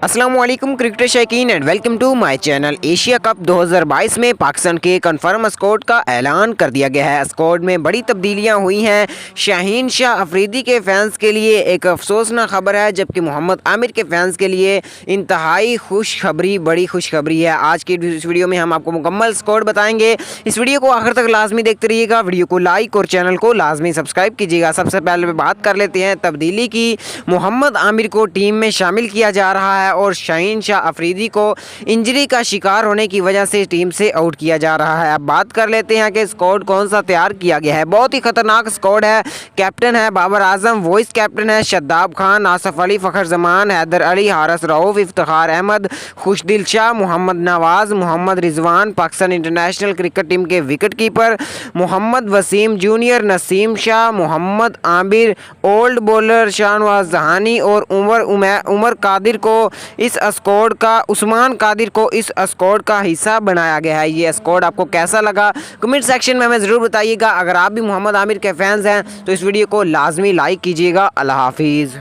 अस्सलाम वालेकुम क्रिकेट शौकीन and welcome to my channel. Asia cup 2022 में पाकिस्तान के कंफर्म स्क्वाड का ऐलान कर दिया गया है। स्क्वाड में बड़ी तब्दीलियां हुई हैं। शाहीन शाह अफरीदी के फैंस के लिए एक अफसोसनाक खबर है, जबकि मोहम्मद आमिर के फैंस के लिए इंतहाई खुशखबरी, बड़ी खुशखबरी है। आज की इस वीडियो में हम आपको मुकम्मल स्क्वाड बताएंगे। इस वीडियो को आखिर तक लाजमी देखते रहिएगा। वीडियो को लाइक और चैनल को लाजमी सब्सक्राइब कीजिएगा। सबसे पहले बात कर लेते हैं तब्दीली की। मोहम्मद आमिर को टीम में शामिल किया जा रहा है और शाहीन शाह अफरीदी को इंजरी का शिकार होने की वजह से टीम से आउट किया जा रहा है। अब बात कर लेते हैं कि स्क्वाड कौन सा तैयार किया गया है। बहुत ही खतरनाक स्क्वाड है। कैप्टन है बाबर आजम, वाइस कैप्टन है Shadab Khan, Asif Ali, Fakhar Zaman, Haider Ali, Haris Rauf, Iftikhar Ahmed, Khushdil Shah, Mohammad Nawaz, Mohammad Rizwan, Pakistan international cricket team के wicket keeper, Mohammad Wasim junior, Naseem Shah, Mohammad Amir, old bowler Shahnawaz Jahani और उमर कादिर को इस स्क्वाड का उस्मान कादिर को इस स्क्वाड का हिस्सा बनाया गया है। ये स्क्वाड आपको कैसा लगा कमेंट सेक्शन में हमें ज़रूर बताइएगा। अगर आप भी मोहम्मद आमिर के फैंस हैं तो इस वीडियो को लाजमी लाइक कीजिएगा। अल्लाह हाफिज़।